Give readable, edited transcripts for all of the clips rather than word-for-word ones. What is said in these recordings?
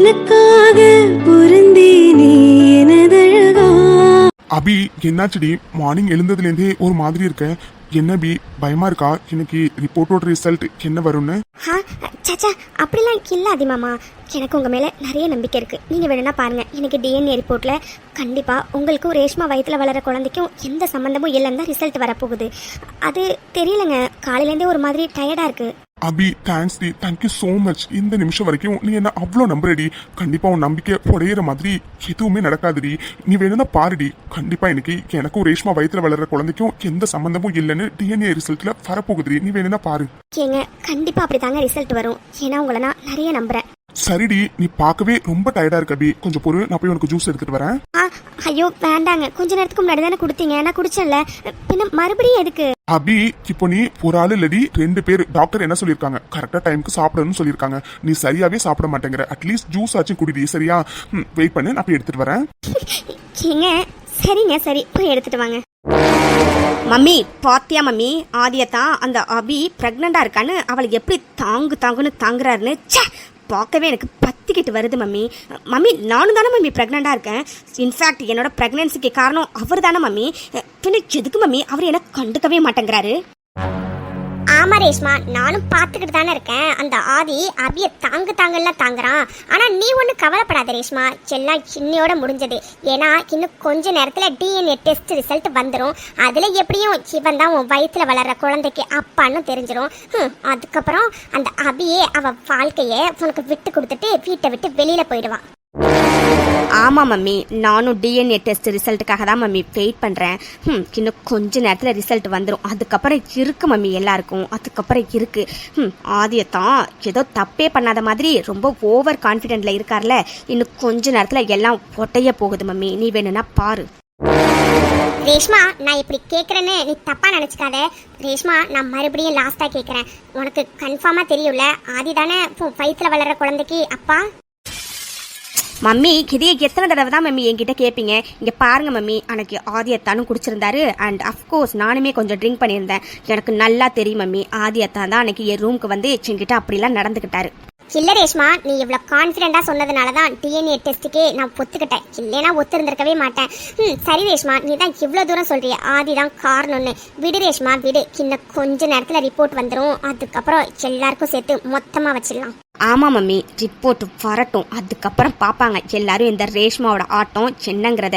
எனக்காக பொருந்தேனே எனதழகா. அபி என்னாச்சுடி? மார்னிங் எழுந்ததுலேருந்தே ஒரு மாதிரி இருக்க. என்ன பி, பயமா இருக்கா? இன்னைக்கு ரிப்போர்ட்டோட ரிசல்ட் என்ன வரும்னு? சச்சா, அப்படிலாம் இல்லை அதிமாமா. எனக்கு உங்கள் மேலே நிறைய நம்பிக்கை இருக்குது. நீங்கள் வேணும்னா பாருங்கள், எனக்கு டிஎன்ஏ ரிப்போர்ட்டில் கண்டிப்பாக உங்களுக்கும் ரேஷ்மா வயிற்றில் வளர குழந்தைக்கும் எந்த சம்மந்தமும் இல்லைன்னு தான் ரிசல்ட் வரப்போகுது. அது தெரியலங்க, காலையிலேருந்தே ஒரு மாதிரி டயர்டாக இருக்குது. அபி தேங்க்ஸ் டி, தேங்க்யூ ஸோ மச். இந்த நிமிஷம் வரைக்கும் நீ என்ன அவ்வளோ நம்புறடி. கண்டிப்பா உன் நம்பிக்கை உடையிற மாதிரி எதுவுமே நடக்காதுடி. நீ வேணும்னா பாருடி. கண்டிப்பா இன்னைக்கு எனக்கும் ரேஷ்மா வயிற்றுல வளர்ற குழந்தைக்கும் எந்த சம்பந்தமும் இல்லைன்னு டிஎன்ஏ ரிசல்ட்ல வரப்போகுதுடி. நீ வேணும்னா பாரு. ஏங்க, கண்டிப்பாக அப்படி தாங்க ரிசல்ட் வரும். ஏன்னா உங்களை நான் நிறைய நம்புறேன். சரிடி, நீ பார்க்கவே ரொம்ப டயர்டா இருக்க அபி. கொஞ்சம் பொறு, நான் போய் உனக்கு ஜூஸ் எடுத்துட்டு வரேன். ஐயோ வேண்டாங்க, கொஞ்ச நேரத்துக்கு முன்னாடி தானே கொடுத்தீங்க, நான் குடிச்சேன்ல, பின்ன மறுபடியும் எதுக்கு? அபி, இப்போ நீ ஒரு ஆள் இல்லடி, 2 பேர். டாக்டர் என்ன சொல்லியிருக்காங்க? கரெக்டா டைமுக்கு சாப்பிடணும்னு சொல்லியிருக்காங்க. நீ சரியாவே சாப்பிட மாட்டேங்கிற. அட்லீஸ்ட் ஜூஸ் ஆச்சும் குடிடி, சரியா? வெயிட் பண்ணு, நான் போய் எடுத்துட்டு வரேன். ஏங்க சரிங்க, சரி போய் எடுத்துட்டு வாங்க. மம்மி பாத்தியா மம்மி, ஆதியத்தான் அந்த அபி பிரெக்னண்டா இருக்கான்னு அவளுக்கு எப்படி தாங்குன்னு தாங்குறாருன்னு பார்க்கவே எனக்கு பத்திக்கிட்டு வருது மம்மி. மம்மி நானும் தானே மம்மி ப்ரெக்னெண்ட்டாக இருக்கேன். இன்ஃபேக்ட் என்னோட ப்ரெக்னன்சிக்கு காரணம் அவர் தானே மம்மி. பின்ன எதுக்கு மம்மி அவர் என்ன கண்டுக்கவே மாட்டேங்கிறாரு? ஆமா ரேஷ்மா, நானும் பார்த்துக்கிட்டு தானே இருக்கேன். அந்த ஆதி அபிய தாங்கலாம் தாங்குறான். ஆனா நீ ஒன்றும் கவலைப்படாத ரேஷ்மா, எல்லாம் இன்னையோட முடிஞ்சது. ஏன்னா இன்னும் கொஞ்ச நேரத்துல டிஎன்ஏ டெஸ்ட் ரிசல்ட் வந்துடும். அதுல எப்படியும் இவன் தான் உன் வயிற்றுல வளர்ற குழந்தைக்கு அப்பான்னு தெரிஞ்சிடும். அதுக்கப்புறம் அந்த அபியே அவ வாழ்க்கைய உனக்கு விட்டு கொடுத்துட்டு வீட்டை விட்டு வெளியில போயிடுவான். ஆமாம் மம்மி, நானும் டிஎன்ஏ டெஸ்ட் ரிசல்ட்டுக்காக தான் மம்மி வெயிட் பண்ணுறேன். இன்னும் கொஞ்ச நேரத்தில் ரிசல்ட் வந்துடும். அதுக்கப்புறம் இருக்கு மம்மி, எல்லாருக்கும் அதுக்கப்புறம் இருக்கு. ஆதியத்தான் ஏதோ தப்பே பண்ணாத மாதிரி ரொம்ப ஓவர் கான்ஃபிடென்ட்ல இருக்கார்ல. இன்னும் கொஞ்ச நேரத்தில் எல்லாம் ஒட்டைய போகுது மம்மி. நீ வேணும்னா பாரு. ரேஷ்மா, நான் இப்படி கேட்குறேன்னு நீ தப்பா நினச்சிக்காத. ரேஷ்மா, நான் மறுபடியும் லாஸ்டா கேட்குறேன். உனக்கு கன்ஃபார்மாக தெரியும்ல, ஆதி தானே வயிற்றுல வளர்ற குழந்தைக்கு அப்பா? மம்மி இதையே எத்தனை தடவை தான் மம்மி என்கிட்ட கேட்பீங்க? இங்கே பாருங்க மம்மி, அன்னைக்கு ஆதியத்தானும் குடிச்சிருந்தாரு. அண்ட் அஃப்கோர்ஸ் நானுமே கொஞ்சம் ட்ரிங்க் பண்ணியிருந்தேன். எனக்கு நல்லா தெரியும் மம்மி, ஆதியத்தான் தான் அன்னைக்கு என் ரூமுக்கு வந்து என்கிட்ட அப்படிலாம் நடந்துக்கிட்டாரு. இல்ல ரேஷ்மா, நீ இவ்வளவு கான்ஃபிடென்ட்டா சொன்னதுனால தான் டிஎன்ஏ டெஸ்ட்டுக்கே நான் ஒத்துக்கிட்டேன். இல்லைன்னா ஒத்துருந்திருக்கவே மாட்டேன். சரி ரேஷ்மா, நீ தான் இவ்வளோ தூரம் சொல்றிய ஆதி தான் காரணம்னு. விடு ரேஷ்மா விடு, இன்னும் கொஞ்ச நேரத்தில் ரிப்போர்ட் வந்துடும். அதுக்கப்புறம் எல்லாருக்கும் சேர்த்து மொத்தமாக வச்சிடலாம். ஆமாம் மம்மி, ரிப்போர்ட் வரட்டும். அதுக்கப்புறம் பார்ப்பாங்க எல்லாரும் இந்த ரேஷ்மாவோட ஆட்டம் என்னங்கிறத.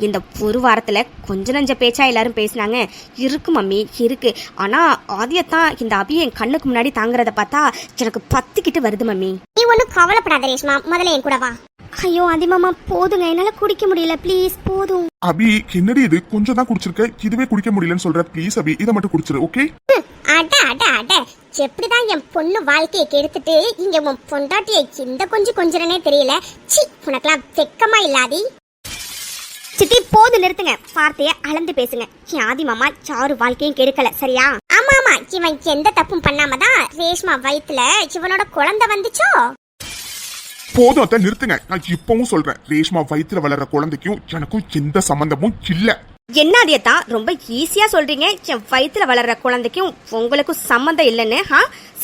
இந்த ஒரு வாரத்தில் கொஞ்ச நஞ்ச பேச்சா எல்லாரும் பேசினாங்க. இருக்கு மம்மி இருக்கு. ஆனால் ஆதியத்தான் இந்த அபியை என் கண்ணுக்கு முன்னாடி தாங்குறத பார்த்தா எனக்கு பத்திக்கிட்டு வருது மம்மி. நீ ஒன்றும் கவலைப்படாத ரேஷ்மா, முதல்ல என் கூட வா. ஐயோ அதிமாமா போதுங்க, என்னால குடிக்க முடியல, ப்ளீஸ் போதும். அபி என்னடி இது, கொஞ்சம் தான் குடிச்சிருக்க, இதுவே குடிக்க முடியலன்னு சொல்ற. ப்ளீஸ் அபி, இதை மட்டும் குடிச்சிரு, ஓகே? அட அட அட, எப்படிதான் என் பொண்ணு வாழ்க்கையை கெடுத்துட்டு இங்க உன் பொண்டாட்டியை இந்த கொஞ்சரனே தெரியல. சி, உனக்கெல்லாம் வெக்கமா இல்லாதி? சித்தி போது நிறுத்துங்க, வார்த்தைய அளந்து பேசுங்க. என் ஆதி மாமா யாரு வாழ்க்கையும் கெடுக்கல, சரியா? ஆமா ஆமா, இவன் எந்த தப்பும் பண்ணாமதான் ரேஷ்மா வயிற்றுல இவனோட குழந்தை வந்துச்சோ. போதும் அத்தை, நிறுத்துங்க. நான் இப்பவும் சொல்றேன், ரேஷ்மா வயிற்றுல வளர்ற குழந்தைக்கும் எனக்கும் எந்த சம்பந்தமும் இல்ல. என்ன அதையத்தான் ரொம்ப ஈஸியா சொல்றீங்க? என் வயிற்றுல வளர்ற குழந்தைக்கும் உங்களுக்கும் சம்மந்தம் இல்லைன்னு.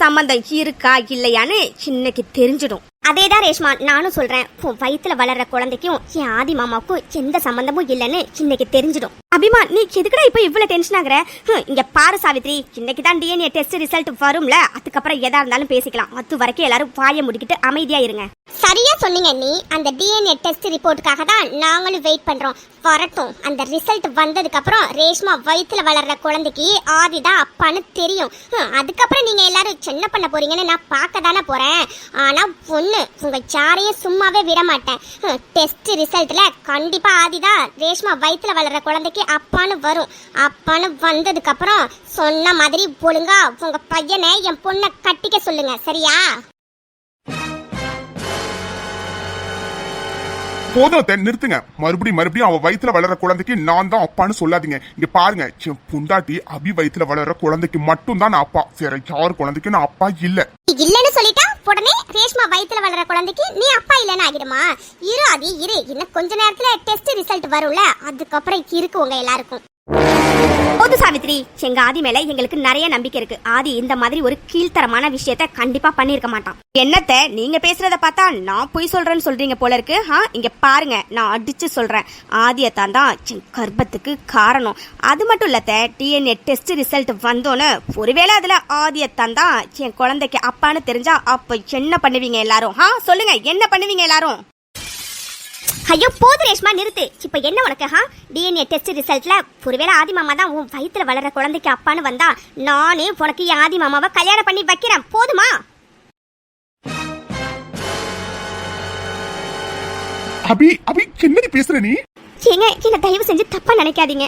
சம்மந்தம் இருக்கா இல்லையான்னு இன்னைக்கு தெரிஞ்சிடும். அதேதான் ரேஷ்மா, நானும் சொல்றேன். வயிற்றுல வளர்ற குழந்தைக்கும் என் ஆதி மாமாவுக்கும் எந்த சம்பந்தமும் இல்லைன்னு இன்னைக்கு தெரிஞ்சிடும். அபிமா, நீ எதுக்குடா இப்ப இவ்வளவு டென்ஷன் ஆகுற? இங்க பாரு சாவித்ரி, இன்னைக்கு தான் டிஎன்ஏ டெஸ்ட் ரிசல்ட் வரும்ல, அதுக்கப்புறம் எதா இருந்தாலும் பேசிக்கலாம். அது வரைக்கும் எல்லாரும் வாயை முடிக்கிட்டு அமைதியா இருங்க. சரியா சொன்னீங்க நீ. அந்த டிஎன்ஏ டெஸ்ட் ரிப்போர்ட்டுக்காக தான் நாங்களும் வெயிட் பண்றோம். வரட்டும். அந்த ரிசல்ட் வந்ததுக்கு அப்புறம் ரேஷ்மா வயிற்றுல வளர்ற குழந்தைக்கு ஆதி தான் அப்பான்னு தெரியும். அதுக்கப்புறம் நீங்க எல்லாரும் என்ன பண்ண போறீங்கன்னு நான் பார்க்க தானே போறேன். ஆனா ஒண்ணு, உங்க யாரையும் சும்மாவே விட மாட்டேன். டெஸ்ட் ரிசல்ட்ல கண்டிப்பா ஆதி தான் ரேஷ்மா வயிற்றுல வளர்ற குழந்தைக்கு அப்பான்னு வரும். அப்பான்னு வந்ததுக்கு அப்புறம் சொன்ன மாதிரி ஒழுங்கா உங்க பையனை என் பொண்ணை கட்டிக்க சொல்லுங்க, சரியா? போதும் அத்தை, நிறுத்துங்க. மறுபடியும் அவ வயிற்றுல வளர்ற குழந்தைக்கு நான் தான் அப்பான்னு சொல்லாதீங்க. இங்க பாருங்க, என் பொண்டாட்டி அபி வயிற்றுல வளர்ற குழந்தைக்கு மட்டும் தான் நான் அப்பா. வேற யார் குழந்தைக்கு நான் அப்பா இல்ல. இல்லன்னு சொல்லிட்டா உடனே ரேஷ்மா வயிற்றுல வளர்ற குழந்தைக்கு நீ அப்பா இல்லன்னு ஆகிடுமா? இரு ஆதி இரு, இன்னும் கொஞ்ச நேரத்துல டெஸ்ட் ரிசல்ட் வரும்ல, அதுக்கப்புறம் இருக்கு உங்க எல்லாருக்கும். போது சாவித்ரி, எங்க ஆதி மேல எங்களுக்கு நிறைய நம்பிக்கை இருக்கு. ஆதி இந்த மாதிரி ஒரு கீழ்த்தரமான விஷயத்த கண்டிப்பா பண்ணிருக்க மாட்டான். என்னத்த நீங்க பேசுறத பார்த்தா நான் பொய் சொல்றேன்னு சொல்றீங்க போல இருக்கு. இங்க பாருங்க, நான் அடிச்சு சொல்றேன், ஆதியத்தான் தான் என் கர்ப்பத்துக்கு காரணம். அது மட்டும் இல்லத்த, டிஎன்ஏ டெஸ்ட் ரிசல்ட் வந்தோன்னு ஒருவேளை அதுல ஆதியத்தான் தான் என் குழந்தைக்கு அப்பான்னு தெரிஞ்சா அப்ப என்ன பண்ணுவீங்க எல்லாரும்? சொல்லுங்க, என்ன பண்ணுவீங்க எல்லாரும்? ஐயோ போது ரேஷ்மா, நிறுத்து. இப்ப என்ன உனக்கு? டிஎன்ஏ டெஸ்ட் ரிசல்ட்ல ஒருவேளை ஆதி மாமா தான் உன் வயித்துல வளர்ற குழந்தைக்கு அப்பான்னு வந்தா நானே உனக்கு என் ஆதி மாமாவை கல்யாணம் பண்ணி வைக்கிறேன். போதுமா? அபி அபி என்னடி பேசுற நீ? ஏங்க, என்ன தயவு செஞ்சு தப்பா நினைக்காதீங்க.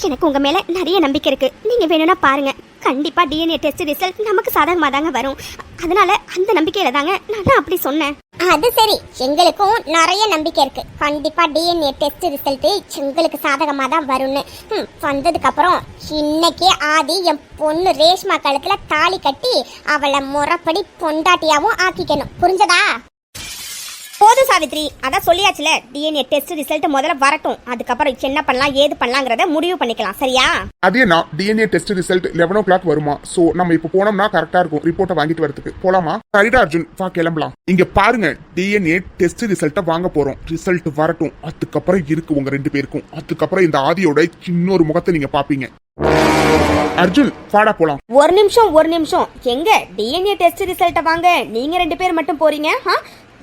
எனக்கு உங்க மேல நிறைய நம்பிக்கை இருக்கு. நீங்க வேணும்னா பாருங்க, கண்டிப்பா டிஎன்ஏ டெஸ்ட் ரிசல்ட் நமக்கு சாதகமா தாங்க வரும். அதனால அந்த நம்பிக்கையில தாங்க நான் அப்படி சொன்னேன். அது சரி, எங்களுக்கும் நிறைய நம்பிக்கை இருக்கு. கண்டிப்பா டிஎன்ஏ டெஸ்ட் ரிசல்ட் எங்களுக்கு சாதகமா தான் வரும்னு. வந்ததுக்கு அப்புறம் இன்னைக்கே ஆதி என் பொண்ணு ரேஷ்மா கழுத்துல தாலி கட்டி அவளை முறைப்படி பொண்டாட்டியாவும் ஆக்கிக்கணும். புரிஞ்சதா? போது சாவித்ரி, அதான் சொல்லியாச்சுல, டிஎன்ஏ டெஸ்ட் ரிசல்ட் முதல்ல வரட்டும். அதுக்கப்புறம் என்ன பண்ணலாம் ஏது பண்ணலாங்கிறத முடிவு பண்ணிக்கலாம். சரியா? அதே நான் டிஎன்ஏ டெஸ்ட் ரிசல்ட் 11 o'clock வருமா? சோ நம்ம இப்ப போனோம்னா கரெக்டா இருக்கும் ரிப்போர்ட்டை வாங்கிட்டு வரதுக்கு. போலாமா? சரிடா அர்ஜுன், வா கிளம்பலாம். இங்க பாருங்க, டிஎன்ஏ டெஸ்ட் ரிசல்ட்டை வாங்க போறோம். ரிசல்ட் வரட்டும், அதுக்கப்புறம் இருக்கு உங்க 2 பேருக்கும். அதுக்கப்புறம் இந்த ஆதியோட இன்னொரு முகத்தை நீங்க பாப்பீங்க. அர்ஜுன் வாடா போலாம். ஒரு நிமிஷம். எங்க டிஎன்ஏ டெஸ்ட் ரிசல்ட்டை வாங்க நீங்க 2 பேர் மட்டும் போறீங்க?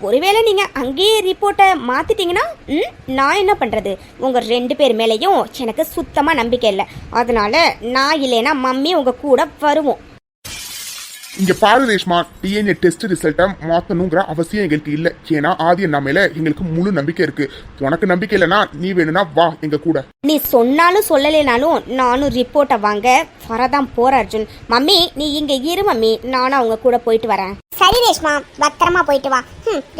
ஒருவேளை நீங்க அங்கேயே ரிப்போர்ட்டை மாத்திட்டீங்கன்னா நான் என்ன பண்றது? உங்க 2 பேர் மேலேயும் எனக்கு சுத்தமா நம்பிக்கை இல்லை. அதனால நான் இல்லைன்னா மம்மி உங்க கூட வருவோம். இங்க பாரு ரேஷ்மா, டிஎன்ஏ டெஸ்ட் ரிசல்ட்டை மாத்தணுங்கிற அவசியம் எங்களுக்கு இல்ல. ஏன்னா ஆதி அண்ணா மேல எங்களுக்கு முழு நம்பிக்கை இருக்கு. உனக்கு நம்பிக்கை இல்லைன்னா நீ வேணும்னா வா எங்க கூட. நீ சொன்னாலும் சொல்லலைனாலும் நானும் ரிப்போர்ட்டை வாங்க வரதான் போற அர்ஜுன். மம்மி நீ இங்க இரு மம்மி, நானும் அவங்க கூட போயிட்டு வரேன். சரி ரேஷ்மா, பத்திரமா போயிட்டு வா.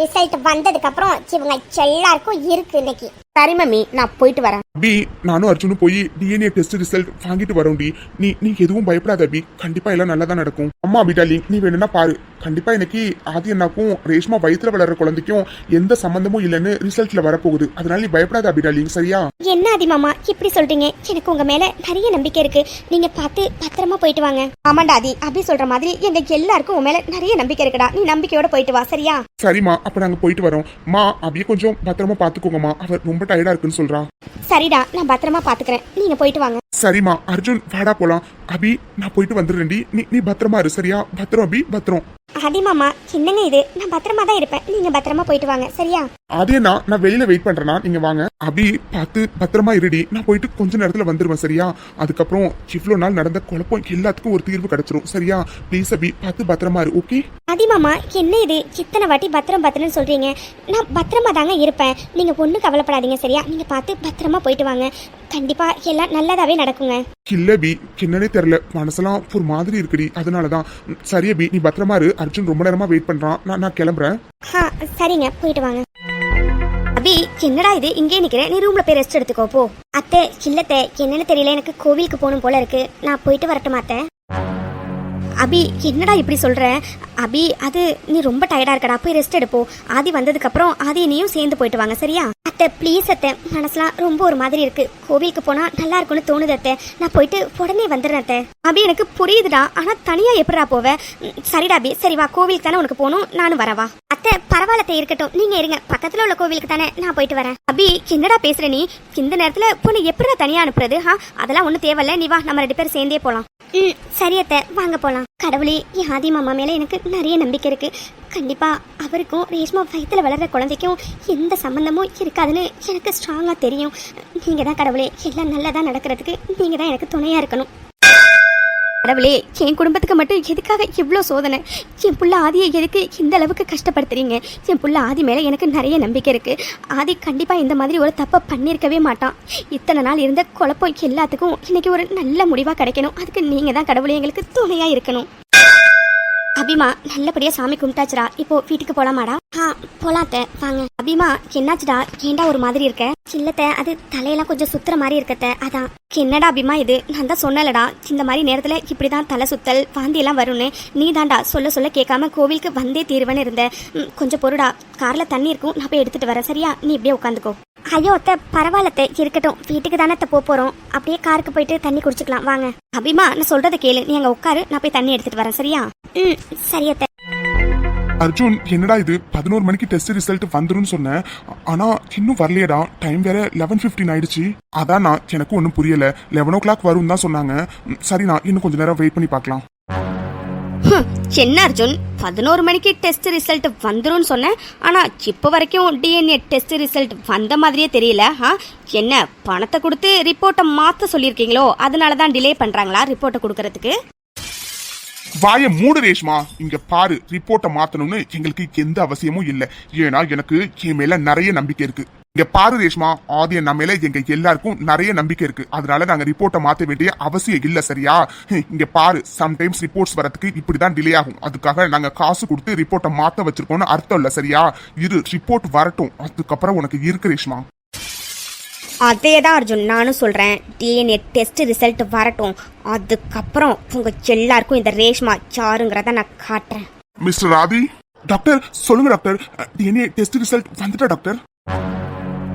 ரிசல்ட் வந்ததுக்கு அப்புறம் இவங்க எல்லாருக்கும் இருக்கு இன்னைக்கு. சரி மம்மி, நான் போயிட்டு வரேன். அபி, நானும் அர்ஜுனும் போய் டிஎன்ஏ டெஸ்ட் ரிசல்ட் வாங்கிட்டு வரோம்டி. நீ எதுவும் பயப்படாத அபி, கண்டிப்பா எல்லாம் நல்லா தான் நடக்கும். அம்மா அபிடாலிங், நீ வேணும்னா பாரு, கண்டிப்பா இன்னைக்கு ஆதி அண்ணாக்கும் ரேஷ்மா வயித்துல வளர்ற குழந்தைக்கும் எந்த சம்பந்தமும் இல்லைன்னு ரிசல்ட்ல வரப்போகுது. அதனால நீ பயப்படாத அபிடாலிங், சரியா? என்ன ஆதி மாமா இப்படி சொல்றீங்க? எனக்கு உங்க மேல நிறைய நம்பிக்கை இருக்கு. நீங்க பார்த்து பத்திரமா போயிட்டு வாங்க. ஆமாண்டா ஆதி, அப்படி சொல்ற மாதிரி எங்க எல்லாருக்கும் உன் மேல நிறைய நம்பிக்கை இருக்குடா. நீ நம்பிக்கையோட போயிட்டு வா, சரியா? சரிம்மா, அப்ப நாங்க போயிட்டு வரோம். மா அபிய கொஞ்சம் பத்திரமா பாத்துக்கோங்கம்மா, அவர் ரொம்ப டயர்டா இருக்குன்னு சொல்றா. சரிடா, நான் பத்திரமா பாத்துக்கிறேன். நீங்க போயிட்டு வாங்க. சரிம்மா. அர்ஜுன் வாடா போலாம். அபி, நான் போயிட்டு வந்துடுறேன்டி. நீ பத்திரமா இரு, சரியா? பத்திரம் அபி, பத்திரம். ஆதி மாமா, என்னங்க இது? நான் பத்திரமா தான் இருப்பேன். நீங்க பத்திரமா போயிட்டு வாங்க, சரியா? அதே நான் வெளியில வெயிட் பண்றேன்னா நீங்க வாங்க. அபி பார்த்து பத்திரமா இருடி. நான் போயிட்டு கொஞ்ச நேரத்துல வந்துருவேன், சரியா? அதுக்கப்புறம் இவ்வளவு நாள் நடந்த குழப்பம் எல்லாத்துக்கும் ஒரு தீர்வு கிடைச்சிரும், சரியா? ப்ளீஸ் அபி, பார்த்து பத்திரமா இரு, ஓகே? ஆதி மாமா, என்ன இது? இத்தனை வாட்டி பத்திரம்னு சொல்றீங்க. நான் பத்திரமா தாங்க இருப்பேன். நீங்க ஒன்றும் கவலைப்படாதீங்க, சரியா? நீங்க பார்த்து பத்திரமா போயிட்டு வாங்க. கண்டிப்பா எல்லாம் நல்லதாவே நடக்குங்க. இல்ல பி, என்னன்னே தெரியல, மனசெல்லாம் ஒரு மாதிரி இருக்குடி, அதனாலதான். சரி அபி, நீ பத்திரமா இரு. அர்ஜுன் ரொம்ப நேரமா வெயிட் பண்றான். நான் கிளம்புறேன். சரிங்க, போயிட்டு வாங்க. அபி, என்னடா இது? இங்கே நிக்கிறேன், நீ ரூம்ல போய் ரெஸ்ட் எடுத்துக்கோ போ. அத்தை, இல்லத்தை, என்னன்னு தெரியல, எனக்கு கோவிலுக்கு போகணும் போல இருக்கு. நான் போயிட்டு வரட்டுமா அத்தை? அபி, என்னடா இப்படி சொல்ற? அபி, அது நீ ரொம்ப டயர்டா இருக்கடா, போய் ரெஸ்ட் எடுப்போ. ஆதி வந்ததுக்கு அப்புறம் ஆதி நீயும் சேர்ந்து போயிட்டு வாங்க, சரியா? அத்தை ப்ளீஸ் அத்தை, மனசுலாம் ரொம்ப ஒரு மாதிரி இருக்கு. கோவிலுக்கு போனா நல்லா இருக்கும்னு தோணுது அத்தை. நான் போயிட்டு உடனே வந்துடுறேன் அத்தை. அபி, எனக்கு புரியுதுடா, ஆனா தனியா எப்படிடா போவ? சரிடா அபி, சரி வா, கோவிலுக்கு தானே உனக்கு போகணும், நானும் வரவா? அத்தை பரவாயில்ல இருக்கட்டும், நீங்க இருங்க, பக்கத்துல உள்ள கோவிலுக்கு தானே, நான் போயிட்டு வரேன். அபி, என்னடா பேசுற நீ? இந்த நேரத்துல பொண்ணு எப்படிடா தனியா அனுப்புறது? அதெல்லாம் ஒன்றும் தேவையில்ல, நீ வா, நம்ம 2 பேரும் சேர்ந்தே போலாம். சரி அத்தை, வாங்க போலாம். கடவுளே, என் ஆதி மாமா மேல எனக்கு நிறைய நம்பிக்கை இருக்கு. கண்டிப்பா அவருக்கும் ரேஷ்மா வயித்துல வளர்ற குழந்தைக்கும் எந்த சம்பந்தமும் இருக்காதுன்னு எனக்கு ஸ்ட்ராங்கா தெரியும். நீங்க தான் கடவுளே, எல்லாம் நல்லதா நடக்கிறதுக்கு நீங்க தான் எனக்கு துணையா இருக்கணும். கடவுளே, என் குடும்பத்துக்கு மட்டும் எதுக்காக இவ்வளோ சோதனை? என் புள்ள ஆதியை எதுக்கு இந்த அளவுக்கு கஷ்டப்படுத்துறீங்க? என் புள்ள ஆதி மேலே எனக்கு நிறைய நம்பிக்கை இருக்குது. ஆதி கண்டிப்பாக இந்த மாதிரி ஒரு தப்பை பண்ணியிருக்கவே மாட்டான். இத்தனை நாள் இருந்த குழப்பம் எல்லாத்துக்கும் இன்னைக்கு ஒரு நல்ல முடிவாக கிடைக்கணும். அதுக்கு நீங்கள் தான் கடவுளே எங்களுக்கு துணையாக இருக்கணும். அபிமா, நல்லபடியா சாமி கும்பிட்டாச்சுடா. இப்போ வீட்டுக்கு போலாமாடா? போலாத்த, வாங்க. அபிமா, என்னாச்சுடா? ஏண்டா ஒரு மாதிரி இருக்க? இல்லத்த, அது தலையெல்லாம் கொஞ்சம் சுத்துற மாதிரி இருக்கத்த, அதான். என்னடா அபிமா இது? நான் தான் சொன்னலடா, இந்த மாதிரி நேரத்துல இப்படிதான் தலை சுத்தல் வாந்தி எல்லாம் வரும்னு. நீ தாண்டா சொல்ல கேட்காம கோவிலுக்கு வந்தே தீருவன்னு இருந்த. கொஞ்சம் பொருடா, கார்ல தண்ணி இருக்கும், நான் போய் எடுத்துட்டு வரேன், சரியா? நீ இப்படியே உட்காந்துக்கோ. ஐயோ அத்தை பரவாயில்லத்தை இருக்கட்டும், வீட்டுக்கு தானே போறோம், அப்படியே காருக்கு போயிட்டு தண்ணி குடிச்சுக்கலாம் வாங்க. அபிமா நான் சொல்றதை கேளு, நீ அங்க உட்காரு, நான் போய் தண்ணி எடுத்துட்டு வரேன் சரியா? ம் சரி அத்தை. அர்ஜுன் என்னடா இது 11 மணிக்கு டெஸ்ட் ரிசல்ட் வந்துருன்னு சொன்னேன், ஆனா இன்னும் வரலையடா. டைம் வேற 11:15 ஆயிடுச்சு. அதான் நான் எனக்கு ஒன்றும் புரியல. 11 o'clock வரும் தான் சொன்னாங்க. சரி நான் இன்னும் கொஞ்ச நேரம் வெயிட் பண்ணி பார்க்கலாம். என்ன அர்ஜுன் 11 மணிக்கு டெஸ்ட் ரிசல்ட் வந்துரும்னு சொன்னேன், ஆனா இப்போ வரைக்கும் டிஎன்ஏ டெஸ்ட் ரிசல்ட் வந்த மாதிரியே தெரியல. என்ன பணத்தை கொடுத்து ரிப்போர்ட்டை மாத்த சொல்லியிருக்கீங்களோ, அதனாலதான் டிலே பண்றாங்களா ரிப்போர்ட்டை கொடுக்கறதுக்கு? வாய மூடு ரேஷ்மா. இங்க பாரு, ரிப்போர்ட்டை மாத்தணும்னு எங்களுக்கு எந்த அவசியமும் இல்ல. ஏன்னா எனக்கு என் மேல நிறைய நம்பிக்கை இருக்கு. இங்க பாரு ரேஷ்மா, ஆதிய நம்ம மேல எங்க எல்லாருக்கும் நிறைய நம்பிக்கை இருக்கு. அதனால நாங்க ரிப்போர்ட்டை மாத்த வேண்டிய அவசியம் இல்ல சரியா? இங்க பாரு, சம்டைம்ஸ் ரிப்போர்ட்ஸ் வரதுக்கு இப்படிதான் டிலே ஆகும். அதுக்காக நாங்க காசு கொடுத்து ரிப்போர்ட்டை மாத்த வச்சிருக்கோம்னு அர்த்தம் இல்ல சரியா? இரு, ரிப்போர்ட் வரட்டும், அதுக்கப்புறம் உனக்கு இருக்கு ரேஷ்மா. அதே தான் அர்ஜுன் நானும் சொல்றேன், டிஎன்ஏ டெஸ்ட் ரிசல்ட் வரட்டும், அதுக்கப்புறம் உங்க எல்லாருக்கும் இந்த ரேஷ்மா சாருங்கிறத நான் காட்டுறேன். மிஸ்டர் ராதி. டாக்டர் சொல்லுங்க டாக்டர், டிஎன்ஏ டெஸ்ட் ரிசல்ட் வந்துட்டா டாக்டர்?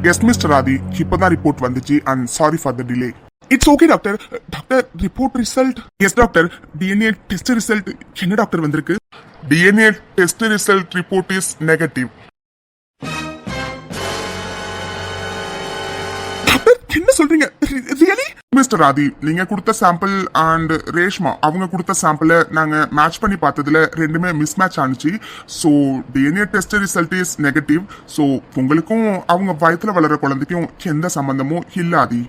எஸ் மிஸ்டர் ராதி, இப்பதான் ரிப்போர்ட் வந்துச்சு and sorry for the delay. It's okay doctor. Doctor report result. Yes doctor, DNA test result என்ன டாக்டர் வந்திருக்கு? DNA test result report is negative. என்ன சொல்றீங்க? Really? Mister Rathi, நீங்க கொடுத்த sample and Reshma அவங்க கொடுத்த சாம்பிளை நாங்க மேட்ச் பண்ணி பார்த்ததுல ரெண்டுமே மிஸ் மேட்ச் ஆனிச்சு. So DNA test result is negative. So உங்களுக்கும் அவங்க வயத்துல வளர குழந்தைக்கும் எந்த சம்பந்தமும் இல்லாதி.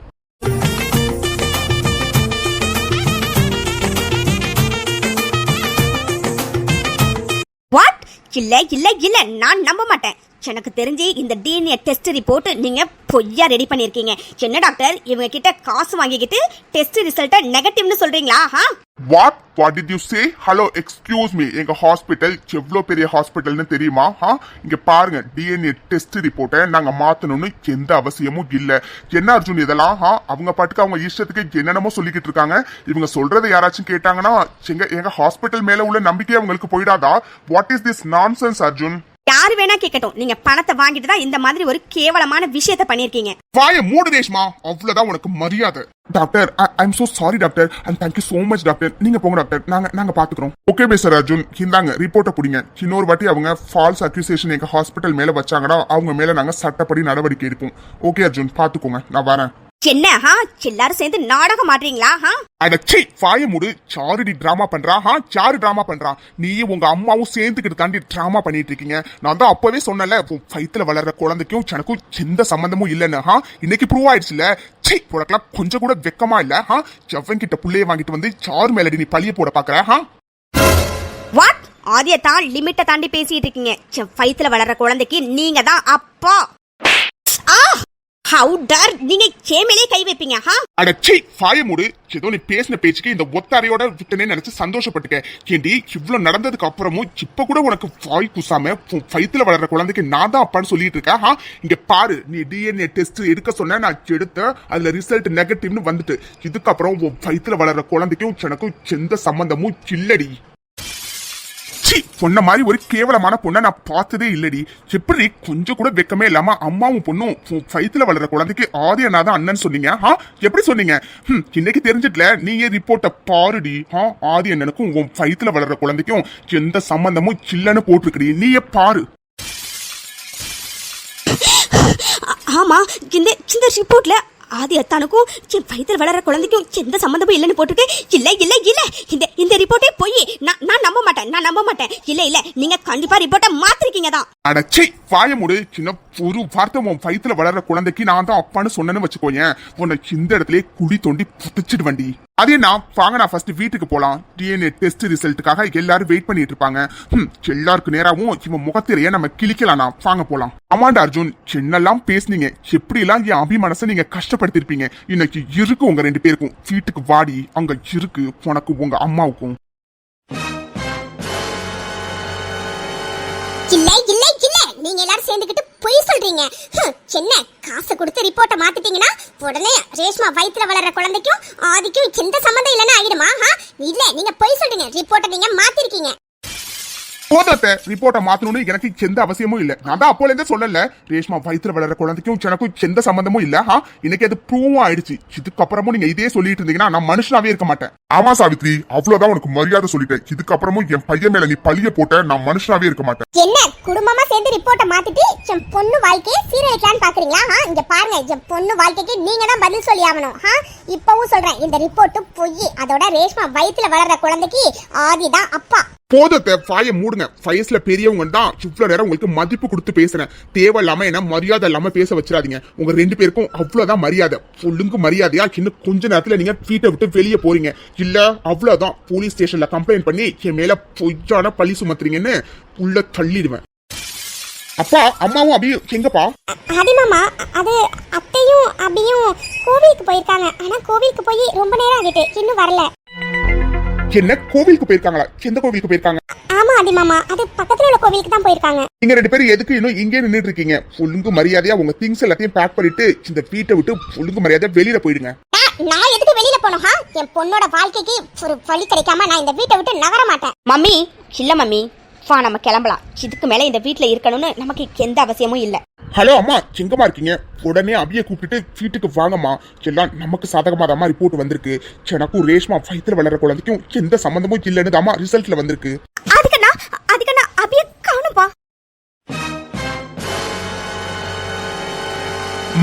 வாட்? இல்ல இல்ல இல்ல, நான் நம்ப மாட்டேன். எனக்கு தெரிஞ்சு இந்த டிஎன்ஏ டெஸ்ட் ரிப்போர்ட் நீங்க பொய்யா ரெடி பண்ணிருக்கீங்க. என்ன டாக்டர், இவங்க கிட்ட காசு வாங்கிக்கிட்டு டெஸ்ட் ரிசல்ட்ட நெகட்டிவ்னு சொல்றீங்களா? What did you say? Hello excuse me, எங்க ஹாஸ்பிட்டல் எவ்வளவு பெரிய ஹாஸ்பிட்டல்னு தெரியுமா? இங்க பாருங்க, டிஎன்ஏ டெஸ்ட் ரிப்போர்ட்டை நாங்க மாத்தணும்னு எந்த அவசியமும் இல்ல. என்ன அர்ஜுன் இதெல்லாம்? அவங்க பாட்டுக்கு அவங்க இஷ்டத்துக்கு என்னென்னமோ சொல்லிக்கிட்டு இருக்காங்க. இவங்க சொல்றதை யாராச்சும் கேட்டாங்கன்னா எங்க ஹாஸ்பிட்டல் மேல உள்ள நம்பிக்கை அவங்களுக்கு போயிடாதா? What is this nonsense Arjun? யாரு வேணா கேட்கட்டும், நீங்க பணத்தை வாங்கிட்டு தான் இந்த மாதிரி ஒரு கேவலமான விஷயத்தை பண்ணிருக்கீங்க. வாய மூடு ரேஷ்மா, அவ்வளவுதான் உனக்கு மரியாதை. Doctor I am so sorry doctor and thank you so much doctor. நீங்க போங்க டாக்டர், நாங்க பாத்துக்கிறோம். ஓகே மிஸ்டர் அர்ஜுன், இந்தாங்க ரிப்போர்ட்டை பிடிங்க. இன்னொரு வாட்டி அவங்க ஃபால்ஸ் அக்யூசேஷன் எங்க ஹாஸ்பிட்டல் மேல வச்சாங்கன்னா அவங்க மேல நாங்க சட்டப்படி நடவடிக்கை எடுப்போம். ஓகே அர்ஜுன், பாத்துக்கோங்க, நான் வரேன். என்ன எல்லாரும் சேர்ந்து நாடகம் மாட்றீங்களா? அடச்சே, வாய மூடு. சாருடி டிராமா பண்றா? சாரு டிராமா பண்றா? நீயும் உங்க அம்மாவும் சேர்ந்துக்கிட்டு தாண்டி டிராமா பண்ணிட்டு இருக்கீங்க. நான் தான் அப்பவே சொன்னல, வயித்துல வளர்ற குழந்தைக்கும் எனக்கும் எந்த சம்பந்தமும் இல்லன்னு. இன்னைக்கு ப்ரூவ் ஆயிடுச்சுல. சே, உனக்கெல்லாம் கொஞ்சம் கூட வெக்கமா இல்ல? ஜவன் கிட்ட புள்ளைய வாங்கிட்டு வந்து சாரு மேலடி நீ பழிய போட பாக்குற? வாட்? ஆதிய தான் லிமிட்டை தாண்டி பேசிட்டு இருக்கீங்க. வயித்துல வளர்ற குழந்தைக்கு நீங்க தான் அப்பா. How dare நீங்க சேமேலே கை வைப்பீங்க? அடச்சே, வாய மூடு. ஏதோ நீ பேசின பேச்சுக்கு இந்த ஒத்தாரையோட விட்டனே நினைச்சு சந்தோஷப்பட்டுக்க. ஏண்டி இவ்வளவு நடந்ததுக்கு அப்புறமும் இப்ப கூட உனக்கு வாய் குசாம வயித்துல வளர்ற குழந்தைக்கு நான் தான் அப்பான்னு சொல்லிட்டு இருக்க? இங்க பாரு, நீ டிஎன்ஏ டெஸ்ட் எடுக்க சொன்ன, நான் எடுத்த, அதுல ரிசல்ட் நெகட்டிவ்னு வந்துட்டு. இதுக்கப்புறம் வயித்துல வளர்ற குழந்தைக்கும் எனக்கும் எந்த சம்பந்தமும் இல்லடி. பொண்ண மாதிரி ஒரு கேவலமான பொண்ணை நான் பார்த்ததே இல்லடி. எப்படி கொஞ்சம் கூட வெக்கமே இல்லாம அம்மாவும் பொண்ணும் வயித்துல வளர்ற குழந்தைக்கு ஆதியனாதான் அண்ணன் சொன்னீங்க? எப்படி சொன்னீங்க? இன்னைக்கு தெரிஞ்சிட்டல, நீயே ரிப்போர்ட்ட பாருடி. ஆதியண்ணனுக்கும் உன் வயித்துல வளர்ற குழந்தைக்கும் எந்த சம்பந்தமும் இல்லைன்னு போட்டிருக்கடி, நீயே பாரு. ஆமா, இந்த ரிப்போர்ட்ல ஆதி அத்தானுக்கும் என் வயித்துல வளர்ற குழந்தைக்கும் எந்த சம்பந்தமும் இல்லைன்னு போட்டிருக்கு. இல்ல இல்ல இல்ல, இந்த ரிப்போர்ட்டே போய் நான் நம்ப மாட்டேன். இல்ல நீங்க கண்டிப்பா ரிப்போர்ட்டை மாத்திருக்கீங்க தான். அடச்சே, வாய மூடு. சின்ன ஒரு வார்த்தை உன் வயித்துல வளர்ற குழந்தைக்கு நான் தான் அப்பான்னு சொன்னேன்னு வச்சுக்கோயேன், உன்னை இந்த இடத்துல குழி தோண்டி புதைச்சிட்டு வண்டி. அதே வாங்க, நான் ஃபர்ஸ்ட் வீட்டுக்கு போலாம். டிஎன்ஏ டெஸ்ட் ரிசல்ட்டுக்காக எல்லாரும் வெயிட் பண்ணிட்டு இருப்பாங்க. எல்லாருக்கும் நேராவும் இவன் முகத்திலேயே நம்ம கிளிக்கலாம். வாங்க போலாம். ஆமாண்டா அர்ஜுன், என்னெல்லாம் பேசுனீங்க, எப்படி எல்லாம் என் அபிமனசை நீங்க கஷ்டப்படுத்திருப்பீங்க. இன்னைக்கு இருக்கு உங்க ரெண்டு பேருக்கும். வீட்டுக்கு வாடி, அங்க இருக்கு உனக்கு உங்க அம்மாவுக்கும். இல்ல இல்ல இல்ல, நீங்க எல்லாரும் சேர்ந்துக்கிட்டு பொய் சொல்றீங்க. என்ன, காசு கொடுத்து ரிப்போர்ட்டை மாத்திட்டீங்கன்னா உடனே ரேஷ்மா வயித்துல வளர்ற குழந்தைக்கும் ஆதிக்கும் எந்த சம்பந்தம் இல்லைன்னு ஆகிடுமா? இல்ல, நீங்க பொய் சொல்றீங்க. ரிப்போர்ட்டை நீங்க மாத்திருக்கீங்க. போதத்தை ரிப்போர்ட்டை மாத்தணும்னு எனக்கு எந்த அவசியமும் இல்ல. நான் தான் அப்போல இருந்தே சொல்லல, ரேஷ்மா வயித்துல வளர குழந்தைக்கும் எனக்கும் எந்த சம்பந்தமும் இல்ல. இன்னைக்கு அது ப்ரூவும் ஆயிடுச்சு. இதுக்கப்புறமும் நீங்க இதே சொல்லிட்டு இருந்தீங்கன்னா நான் மனுஷனாவே இருக்க மாட்டேன். ஆமா சாவித்ரி, அவ்வளவுதான் உனக்கு மரியாதை சொல்லிட்டேன். இதுக்கப்புறமும் என் பையன் மேல நீ பழிய போட்ட நான் மனுஷனாவே இருக்க மாட்டேன். என்ன குடும்பமா சேர்ந்து ரிப்போர்ட்டை மாத்திட்டு என் பொண்ணு வாழ்க்கையை சீரழிக்கலான்னு பாக்குறீங்களா? இங்க பாருங்க, என் பொண்ணு வாழ்க்கைக்கு நீங்க தான் பதில் சொல்லி ஆகணும். இப்பவும் சொல்றேன், இந்த ரிப்போர்ட் பொய். அதோட ரேஷ்மா வயித்துல வளர்ற குழந்தைக்கு ஆதிதான் அப்பா. போதத்தை வாய மூடுங்க. வயசுல பெரியவங்க தான் இவ்வளவு நேரம் உங்களுக்கு மதிப்பு கொடுத்து பேசுறேன். தேவையில்லாம என்ன மரியாதை இல்லாம பேச வச்சிடாதீங்க. உங்க 2 பேருக்கும் அவ்வளவுதான் மரியாதை. ஒழுங்கு மரியாதையா இன்னும் கொஞ்ச நேரத்துல நீங்க வீட்டை விட்டு வெளியே போறீங்க. இல்ல அவ்வளவுதான், போலீஸ் ஸ்டேஷன்ல கம்ப்ளைண்ட் பண்ணி என் மேல பொய்யான பழி சுமத்துறீங்கன்னு உள்ள தள்ளிடுவேன். அப்பா அம்மாவும் அபியும் எங்கப்பா? ஆதிமாமா, அது அத்தையும் அபியும் கோவிலுக்கு போயிருக்காங்க. ஆனா கோவிலுக்கு போய் ரொம்ப நேரம் ஆகிட்டு இன்னும் வரல. என்ன கோவிலுக்கு போயிருக்காங்களா? எந்த கோவிலுக்கு போயிருக்காங்க? ஆமா ஆதிமாமா, அது பக்கத்துல உள்ள கோவிலுக்கு தான் போயிருக்காங்க. நீங்க 2 பேரும் எதுக்கு இன்னும் இங்கே நின்னுட்டு இருக்கீங்க? ஒழுங்கு மரியாதையா உங்க திங்ஸ் எல்லாத்தையும் பேக் பண்ணிட்டு இந்த வீட்டை விட்டு ஒழுங்கு மரியாதையா வெளியில போயிடுங்க. நான் எதுக்கு வெளியில போனோம்? என் பொண்ணோட வாழ்க்கைக்கு ஒரு வழி கிடைக்காம நான் இந்த வீட்டை விட்டு நகர மாட்டேன். மம்மி இல்ல மம்மி, வா நம்ம கிளம்பலாம். இதுக்கு மேல இந்த வீட்ல இருக்கணும்னு நமக்கு எந்த அவசியமும் இல்ல. ஹலோ அம்மா, எங்கம்மா இருக்கீங்க? உடனே அபியை கூப்பிட்டு வீட்டுக்கு வாங்கம்மா. எல்லாம் நமக்கு சாதகமா தான் ரிப்போர்ட் வந்திருக்கு. எனக்கும் ரேஷ்மா வயித்துல வளர குழந்தைக்கும் எந்த சம்பந்தமும் இல்லைன்னு தாமா ரிசல்ட்ல வந்திருக்கு. அதுக்கு அபிய காணும்பா.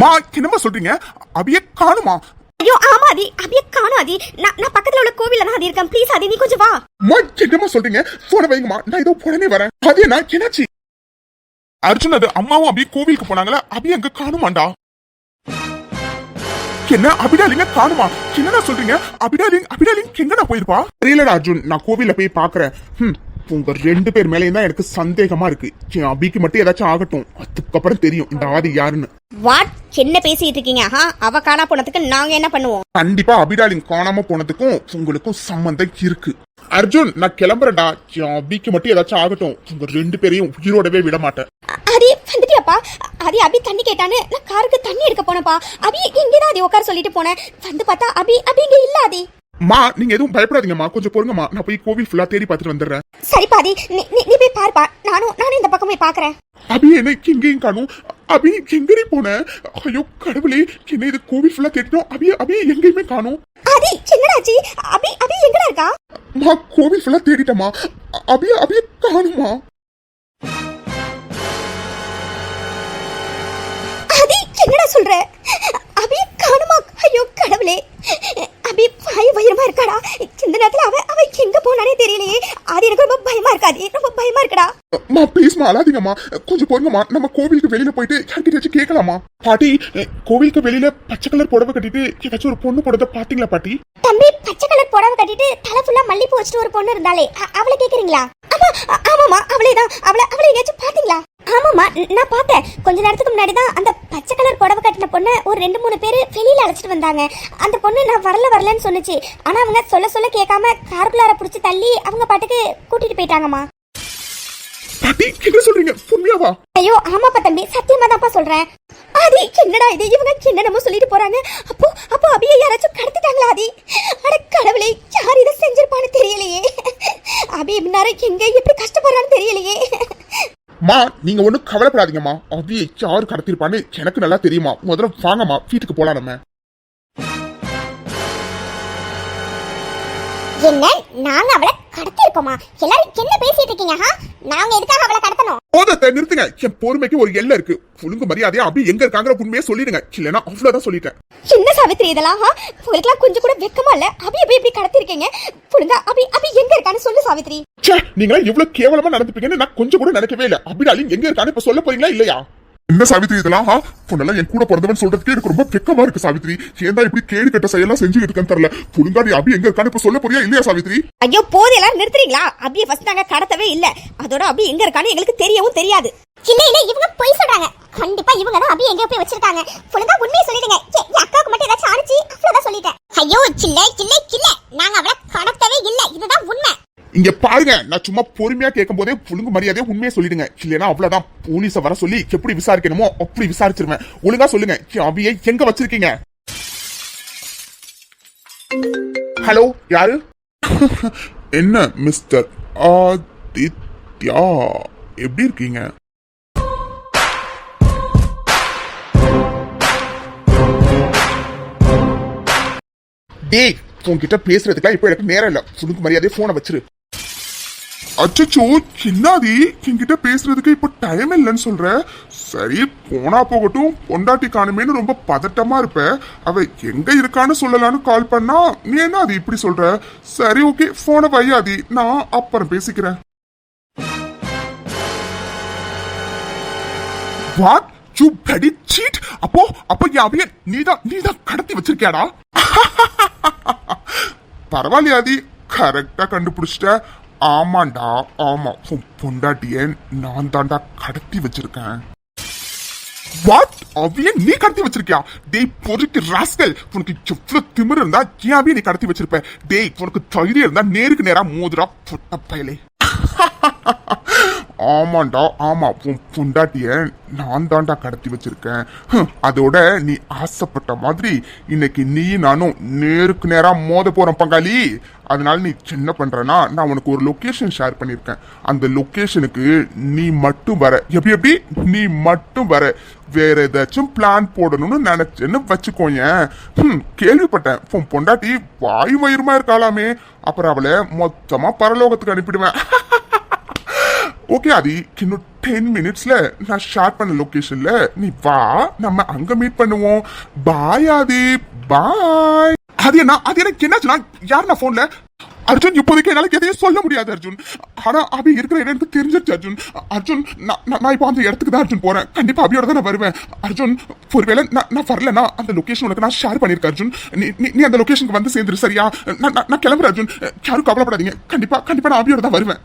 மா என்னமா சொல்றீங்க? அபியை காணுமா? ஐயோ ஆமா ஆதி, அபிய காணும் ஆதி. நான் பக்கத்துல உள்ள கோவில்ல தான் ஆதி இருக்கேன். ப்ளீஸ் ஆதி, நீ கொஞ்சம் வா. மா என்னமா சொல்றீங்க? போன வைங்கம்மா, நான் இதோ உடனே வரேன். அது என்னாச்சு? அர்ஜுன், அது அம்மாவும் அபி கோவிலுக்கு போனாங்களா? அபி எங்க காணுமாண்டா? என்ன அபிடாலிங்க காணுமா? என்னடா சொல்றீங்க? அபிடாலிங் எங்கடா போயிருப்பா? தெரியலடா அர்ஜுன், நான் கோவில போய் பாக்குறேன். உங்க 2 பேர் மேலேயும் தான் எனக்கு சந்தேகமா இருக்கு. அபிக்கு மட்டும் ஏதாச்சும் ஆகட்டும், அதுக்கப்புறம் தெரியும் இந்த ஆதி யாருன்னு. வாட், என்ன பேசிட்டு இருக்கீங்க? அவ காணா போனதுக்கு நாங்க என்ன பண்ணுவோம்? கண்டிப்பா அபிடாலிங் காணாம போனதுக்கும் உங்களுக்கும் சம்பந்தம் இருக்கு. அர்ஜுன், நான் கிளம்புறேன்டா. அபிக்கு மட்டும் ஏதாச்சும் ஆகட்டும், உங்க 2 பேரையும் உயிரோடவே விட மாட்டேன். ஆதி வந்துட்டியாப்பா? ஆதி அபி தண்ணி கேட்டான்னு நான் காருக்கு தண்ணி எடுக்க போனப்பா. அபி இங்கதான் ஆதி உட்கார சொல்லிட்டு போனேன். வந்து பார்த்தா அபி இங்க இல்ல ஆதி. மா நீங்க எதுவும் பயப்படாதீங்கம்மா, கொஞ்சம் பொறுங்கம்மா. நான் போய் கோவில் ஃபுல்லா தேடி பார்த்துட்டு வந்துடுறேன். சரிப்பா ஆதி, நீ போய் பாருப்பா. நானும் இந்த பக்கம் போய் பாக்குறேன். அபி என்ன எங்கேயும் காணும்? அபி எங்கடி போன? ஐயோ கடவுளே, என்ன இது கோவில் ஃபுல்லா தேடினோம், அபி எங்கேயுமே காணும். ஆதி என்னடாச்சு? அபி எங்கடா இருக்கா? மா கோவில் ஃபுல்லா தேடிட்டமா, அபி காணுமா? ஆதி என்னடா சொல்ற? அபி காணுமா? ஐயோ கடவுளே, அபி பயமா இருக்காடா. இந்த நேரத்துல அவ எங்க போனானே தெரியலையே. ஆதி எனக்கு ரொம்ப பயமா இருக்காது, ரொம்ப பயமா இருக்கடா. மா ப்ளீஸ்மா அழாதீங்கம்மா, கொஞ்சம் பொறுங்கம்மா. நம்ம கோவிலுக்கு வெளியில போயிட்டு யார்கிட்டயாச்சும் கேட்கலாமா? பாட்டி, கோவிலுக்கு வெளியில பச்சை கலர் புடவை கட்டிட்டு ஏதாச்சும் ஒரு பொண்ணு போடுறத பாத்தீங்களா பாட்டி? தம்பி, பச்சை கலர் புடவை கட்டிட்டு தலை ஃபுல்லா மல்லிப்பூ வச்சுட்டு ஒரு பொண்ணு இருந்தாலே, அவளை கேக்குறீங்களா? ஆமாமா, அவளேதான். அவளை எங்கேயாச்சும் பாத்தீங்களா? ஆமாமா, நான் பார்த்தேன். கொஞ்ச நேரத்துக்கு முன்னாடி தான் அந்த பச்சை கலர் புடவை கட்டின பொண்ணு ஒரு 2-3 பேர் வெளியில அழைச்சிட்டு வந்தாங்க. அந்த பொண்ணு நான் வரலன்னு சொன்னுச்சு. ஆனா அவங்க சொல்ல கேட்காம காருக்குள்ளார புடிச்சு தள்ளி அவங்க பாட்டுக்கு கூட்டிட்டு போயிட்டாங்கம்மா. பாட்டி என்ன சொல்றீங்க? உண்மையாவா? ஐயோ ஆமாப்பா தம்பி, சத்தியமா தான்ப்பா சொல்றேன். ஆதி என்னடா இது, இவங்க என்னென்னமோ சொல்லிட்டு போறாங்க. அப்போ அபியை யாராச்சும் கடத்திட்டாங்களா ஆதி? அட கடவுளே, யார் இதை செஞ்சிருப்பான்னு தெரியலையே. அபி இந்நேரம் எங்க எப்படி கஷ்டப்படுறான்னு தெரியலையே. மா நீங்க ஒண்ணும் கவலைப்படாதீங்கம்மா. அபியை யாரு கடத்திருப்பான்னு எனக்கு நல்லா தெரியுமா. முதல்ல வாங்கம்மா, வீட்டுக்கு போலாம் நம்ம. என்ன, நாங்க அவளை கடத்திருக்கோமா? எல்லாரும் என்ன பேசிட்டு இருக்கீங்க? நாங்க எதுக்காக அவளை கடத்தணும்? போதத்தை நிறுத்துங்க. என் பொறுமைக்கு ஒரு எல்லை இருக்கு. ஒழுங்கு மரியாதையா அபி எங்க இருக்காங்கிற உண்மையே சொல்லிடுங்க. இல்லைன்னா அவ்வளவுதான் சொல்லிட்டேன். என்ன சாவித்திரி இதெல்லாம்? உங்களுக்குலாம் கொஞ்சம் கூட வெக்கமா இல்ல? அபி எப்படி கடத்திருக்கீங்க? ஒழுங்கா அபி எங்க இருக்கான்னு சொல்லு சாவித்திரி. நீங்களா இவ்வளவு கேவலமா நடந்துப்பீங்கன்னு நான் கொஞ்சம் கூட நினைக்கவே இல்லை. அபிடாலிங் எங்க இருக்கான்னு இப்ப சொல்ல போறீங்களா இல்லையா? என்ன சாவித்ரி இதெல்லாம்? பொண்ணெல்லாம் என் கூட பிறந்தவன் சொல்றதுக்கு எனக்கு ரொம்ப வெக்கமா இருக்கு சாவித்ரி. ஏன்டா இப்படி கேடு கட்ட செயலாம் செஞ்சு இருக்கேன்னு தெரியல. புடுங்கா நீ அபி எங்க இருக்கான்னு இப்ப சொல்ல போறியா இல்லையா சாவித்ரி? ஐயோ போது, எல்லாரும் நிறுத்துறீங்களா? அபியை ஃபர்ஸ்ட் நாங்க கடத்தவே இல்ல. அதோட அபி எங்க இருக்கான்னு எங்களுக்கு தெரியவும் தெரியாது. இல்ல இவங்க பொய் சொல்றாங்க. கண்டிப்பா இவங்க தான் அபி எங்க போய் வச்சிருக்காங்க. புழுங்கா உண்மையை சொல்லிடுங்க. என் அக்காவுக்கு மட்டும் ஏதாச்சும் ஆனிச்சு அவ்வளவுதான் சொல்லிட்டேன். ஐயோ இல்ல, நாங்க அவளை கடத்தவே இல்ல, இதுதான் உண்மை. இங்க பாருங்க, நான் சும்மா பொறுமையா கேட்கும் போதே ஒழுங்கு மரியாதையா உண்மையை சொல்லிடுங்க. இல்லைன்னா அவ்வளவுதான், போலீஸ வர சொல்லி எப்படி விசாரிக்கணுமோ அப்படி விசாரிச்சிருவேன். ஒழுங்கா சொல்லுங்க, அபியை எங்க வச்சிருக்கீங்க? ஹலோ யாரு? என்ன மிஸ்டர் ஆதித்யா? சத்யா, எப்படி இருக்கீங்க? டேய், உன்கிட்ட பேசுறதுக்கா இப்ப எனக்கு நேரம் இல்ல. சுடுக்கு மரியாதையை போனை வச்சிரு. அச்சோ, சின்னாதி, என்கிட்ட பேசுறதுக்கு இப்ப டைம் இல்லைன்னு சொல்ற. சரி, போனா போகட்டும். பொண்டாட்டி காணுமேனு ரொம்ப பதட்டமா இருப்ப. அவ எங்க இருக்கான்னு சொல்லலான்னு கால் பண்ணா நீ என்ன அது இப்படி சொல்ற? சரி, ஓகே, போனை வையாதி, நான் அப்புறம் பேசிக்கிறேன். What you bloody cheat? அப்போ யாவைய நீதான் கடத்தி வச்சிருக்கியாடா? பரவாயில்லையாதி, கரெக்டா கண்டுபிடிச்சிட்ட. ஆமாண்டா, ஆமா, உன் பொண்டாட்டிய நான் தாண்டா கடத்தி வச்சிருக்கேன். வாட்? அவைய நீ கடத்தி வச்சிருக்கியா? டேய் பொறுக்கு ராஸ்கல், உனக்கு எவ்வளவு திமிரு இருந்தா ஏன் அவைய நீ கடத்தி வச்சிருப்ப? டேய், உனக்கு தைரியம் இருந்தா நேருக்கு நேரா மோதுரா பொட்ட பயலே. ஆமாண்டா, ஆமா, உன் பொண்டாட்டிய நான் தாண்டா கடத்தி வச்சிருக்கேன். அதோட நீ ஆசைப்பட்ட மாதிரி இன்னைக்கு நீ நானும் நேருக்கு நேரா மோத போறோம் பங்காளி. அதனால நீ என்ன பண்றனா, நான் உனக்கு ஒரு லொகேஷன் ஷேர் பண்ணிருக்கேன். அந்த லொகேஷனுக்கு நீ மட்டும் வர. எப்படி நீ மட்டும் வர. வேற ஏதாச்சும் பிளான் போடணும்னு நினைச்சேன்னு வச்சுக்கோங்க. கேள்விப்பட்டேன், உன் பொண்டாட்டி வாயு வயிறுமா இருக்காளாமே. அப்புறம் அவளை மொத்தமா பரலோகத்துக்கு அனுப்பிடுவேன். ஓகே ஆதி, இன்னும் 10 மினிட்ஸ்ல நான் ஷேர் பண்ண லொகேஷன்ல நீ வா, நம்ம அங்க மீட் பண்ணுவோம். பாய் ஆதி, பாய். அது எனக்கு என்னாச்சுன்னா, யார் நான் போன்ல? அர்ஜுன், இப்போதைக்கு என்னால எதையும் சொல்ல முடியாது அர்ஜுன். ஆனா அபி இருக்கிற இடம் எனக்கு தெரிஞ்சிருச்சு அர்ஜுன். அர்ஜுன், நான் இப்போ அந்த இடத்துக்கு தான் அர்ஜுன் போறேன். கண்டிப்பா அபியோட தான் நான் வருவேன் அர்ஜுன். ஒருவேளை நான் வரலன்னா அந்த லொகேஷன் உனக்கு நான் ஷேர் பண்ணிருக்கேன் அர்ஜுன். நீ அந்த லொகேஷனுக்கு வந்து சேர்ந்துரு, சரியா? நான் கிளம்புறேன் அர்ஜுன். யாரும் கவலைப்படாதீங்க. கண்டிப்பா நான் அபியோட தான் வருவேன்.